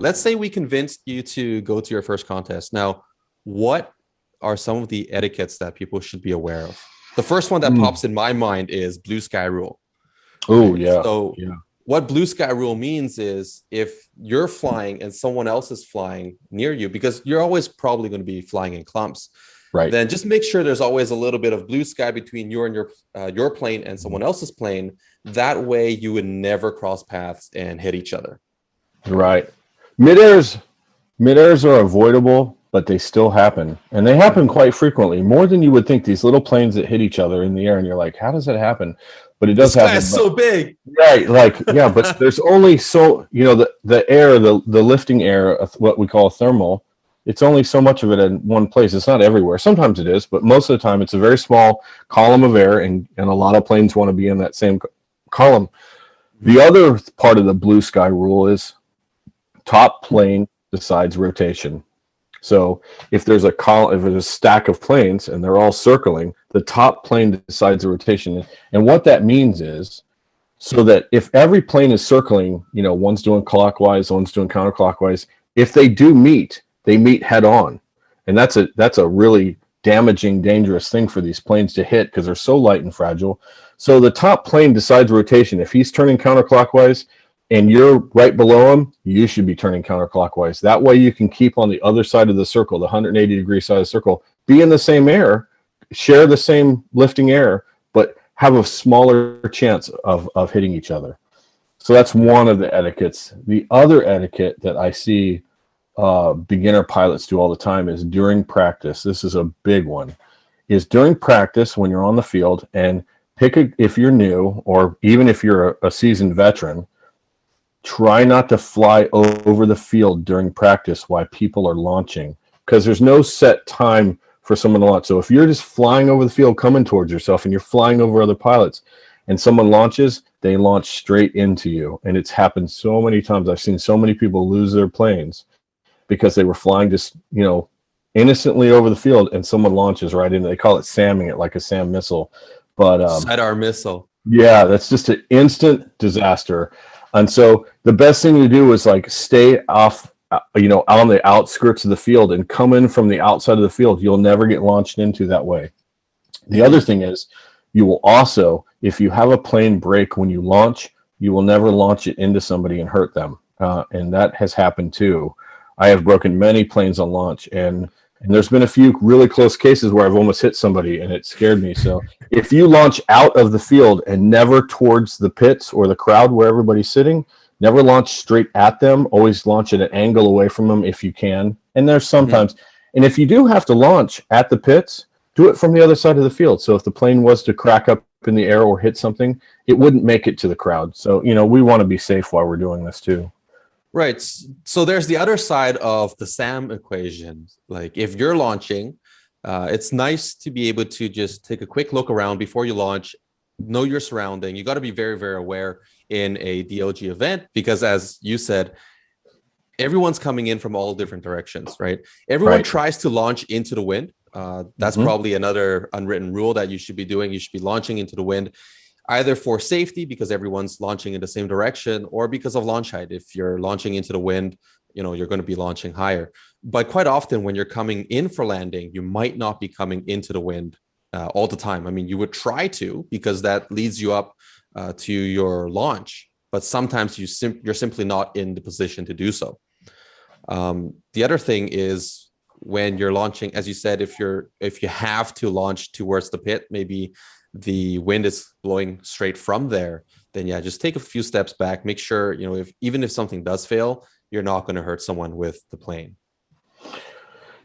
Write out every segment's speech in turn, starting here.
let's say we convinced you to go to your first contest. Now, what are some of the etiquettes that people should be aware of? The first one that pops in my mind is blue sky rule. Oh, right? yeah. So Yeah. what blue sky rule means is if you're flying and someone else is flying near you, because you're always probably going to be flying in clumps, Right. then just make sure there's always a little bit of blue sky between you and your plane and someone else's plane. That way you would never cross paths and hit each other. Right. Mid-airs are avoidable, but they still happen. And they happen quite frequently, more than you would think. These little planes that hit each other in the air, and you're like, how does that happen? But it does happen. This guy is so big. Right. Like, yeah, but there's only so, the air, the lifting air, what we call a thermal, it's only so much of it in one place. It's not everywhere. Sometimes it is, but most of the time it's a very small column of air, and a lot of planes want to be in that same column. The other part of the blue sky rule is top plane decides rotation. So if there's a stack of planes and they're all circling, the top plane decides the rotation. And what that means is, so that if every plane is circling, one's doing clockwise, one's doing counterclockwise, if they do meet, they meet head on. And that's a really damaging, dangerous thing for these planes to hit because they're so light and fragile. So the top plane decides rotation. If he's turning counterclockwise and you're right below him, you should be turning counterclockwise. That way you can keep on the other side of the circle, the 180-degree side of the circle, be in the same air, share the same lifting air, but have a smaller chance of hitting each other. So that's one of the etiquettes. The other etiquette that I see beginner pilots do all the time is during practice. This is a big one. Is during practice when you're on the field, and if you're new or even if you're a seasoned veteran, try not to fly over the field during practice while people are launching, because there's no set time for someone to launch. So if you're just flying over the field coming towards yourself and you're flying over other pilots and someone launches, they launch straight into you. And it's happened so many times. I've seen so many people lose their planes because they were flying just, innocently over the field and someone launches right into. They call it SAMing it, like a SAM missile. But sidearm missile. Yeah, that's just an instant disaster. And so the best thing to do is like stay off, on the outskirts of the field and come in from the outside of the field. You'll never get launched into that way. The other thing is you will also, if you have a plane break when you launch, you will never launch it into somebody and hurt them. And that has happened too. I have broken many planes on launch, and there's been a few really close cases where I've almost hit somebody and it scared me. So if you launch out of the field and never towards the pits or the crowd where everybody's sitting, never launch straight at them. Always launch at an angle away from them if you can. And there's sometimes, and if you do have to launch at the pits, do it from the other side of the field. So if the plane was to crack up in the air or hit something, it wouldn't make it to the crowd. So, we want to be safe while we're doing this too. Right. So there's the other side of the SAM equation. Like if you're launching, it's nice to be able to just take a quick look around before you launch, know your surrounding. You got to be very, very aware in a DLG event because, as you said, everyone's coming in from all different directions, right? Everyone tries to launch into the wind. That's probably another unwritten rule that you should be doing. You should be launching into the wind, either for safety because everyone's launching in the same direction, or because of launch height. If you're launching into the wind, you're going to be launching higher. But quite often when you're coming in for landing, you might not be coming into the wind all the time. I mean, you would try to, because that leads you up to your launch, but sometimes you're simply not in the position to do so. The other thing is when you're launching, as you said, if you have to launch towards the pit, maybe the wind is blowing straight from there, then just take a few steps back. Make sure, even if something does fail, you're not going to hurt someone with the plane.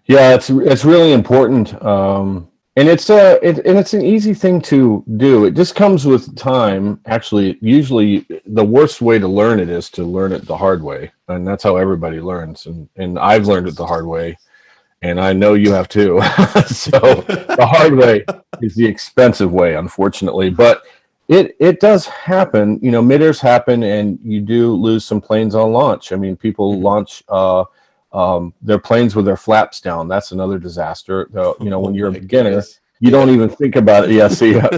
Yeah, it's really important. And it's an easy thing to do. It just comes with time. Actually, usually the worst way to learn it is to learn it the hard way. And that's how everybody learns. And I've learned it the hard way. And I know you have too. So the hard way is the expensive way, unfortunately. But it does happen. Mid-airs happen, and you do lose some planes on launch. I mean, people launch their planes with their flaps down. That's another disaster. When you're a beginner, you don't even think about it. Yeah, see how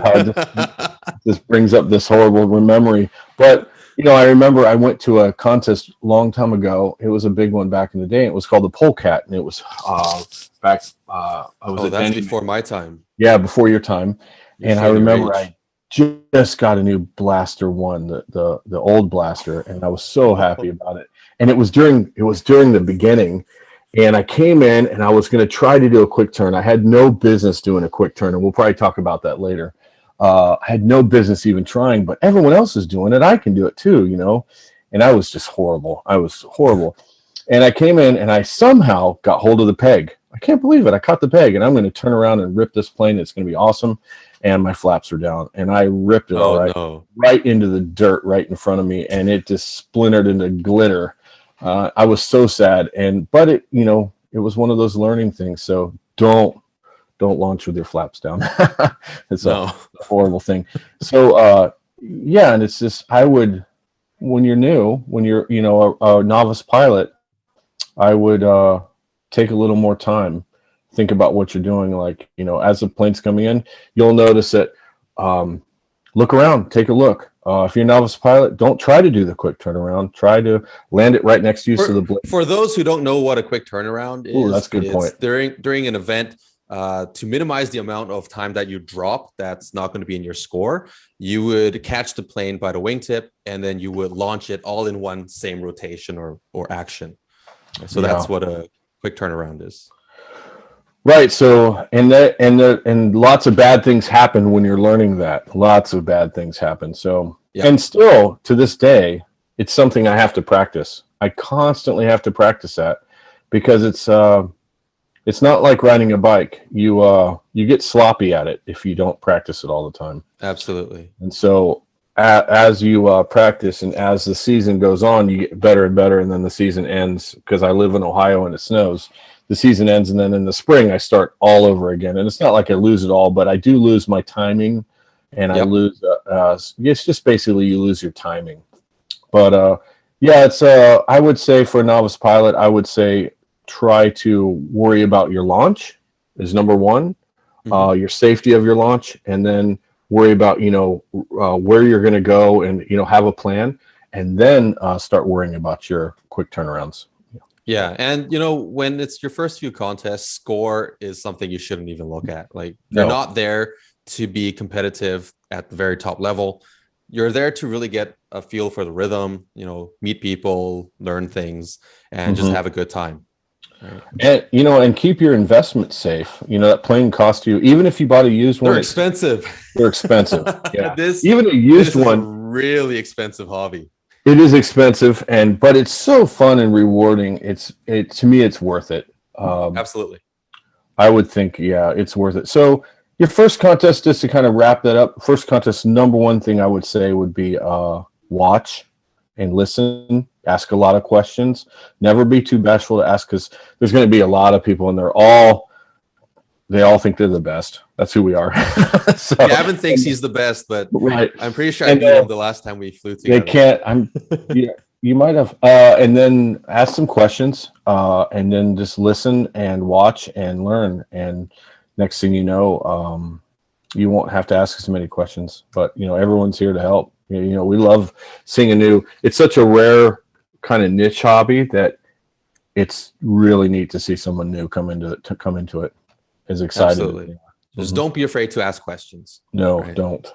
this brings up this horrible memory. But I remember I went to a contest a long time ago. It was a big one back in the day. It was called the Polecat, and it was back. I was Oh, at that's Denny. before my time. Yeah, before your time. You're And I showing your remember age. I just got a new blaster one, the old blaster, and I was so happy about it. And it was during the beginning, and I came in and I was going to try to do a quick turn. I had no business doing a quick turn, and we'll probably talk about that later. I had no business even trying, but everyone else is doing it. I can do it too, And I was just horrible. I was horrible. And I came in and I somehow got hold of the peg. I can't believe it. I caught the peg, and I'm going to turn around and rip this plane. It's going to be awesome. And my flaps are down, and I ripped it all Oh right, no. right into the dirt right in front of me, and it just splintered into glitter. I was so sad, but it was one of those learning things. So don't launch with your flaps down. It's a No. horrible thing. So yeah, and it's just when you're new, when you're a novice pilot, I would take a little more time, think about what you're doing. Like, as the plane's coming in, you'll notice that, look around, take a look. If you're a novice pilot, don't try to do the quick turnaround. Try to land it right next to you so the blade. For those who don't know what a quick turnaround is, Ooh, that's a good it's point. during an event, to minimize the amount of time that you drop that's not going to be in your score, you would catch the plane by the wingtip, and then you would launch it all in one same rotation or action. So that's what a quick turnaround is. Right. So, and lots of bad things happen when you're learning that. Lots of bad things happen. So, and still to this day, it's something I have to practice. I constantly have to practice that, because it's not like riding a bike. You get sloppy at it if you don't practice it all the time. Absolutely. And so as you practice and as the season goes on, you get better and better, and then the season ends. Because I live in Ohio and it snows. The season ends, and then in the spring I start all over again. And it's not like I lose it all, but I do lose my timing, and I lose. It's just basically you lose your timing. But yeah, it's I would say for a novice pilot, I would say try to worry about your launch is number one, your safety of your launch, and then worry about where you're going to go, and have a plan, and then start worrying about your quick turnarounds. Yeah, and when it's your first few contests, score is something you shouldn't even look at. Like, you're not there to be competitive at the very top level. You're there to really get a feel for the rhythm, meet people, learn things, and just have a good time. Right. And and keep your investment safe. That plane cost you, even if you bought a used one. They're expensive. Th're expensive. Yeah. Even a used one, is a really expensive hobby. It is expensive, but it's so fun and rewarding. To me, it's worth it. Absolutely. I would think, yeah, it's worth it. So your first contest, just to kind of wrap that up, first contest, number one thing I would say would be watch and listen, ask a lot of questions. Never be too bashful to ask, because there's going to be a lot of people, and they all think they're the best. That's who we are. So, Gavin thinks he's the best, but right. I'm pretty sure I beat him the last time we flew together. They can't. You might have. And then ask some questions, and then just listen and watch and learn. And next thing you know, you won't have to ask as many questions. But everyone's here to help. We love seeing it's such a rare kind of niche hobby that it's really neat to see someone new come into it. As excited. Absolutely. Just don't be afraid to ask questions. No, right? don't.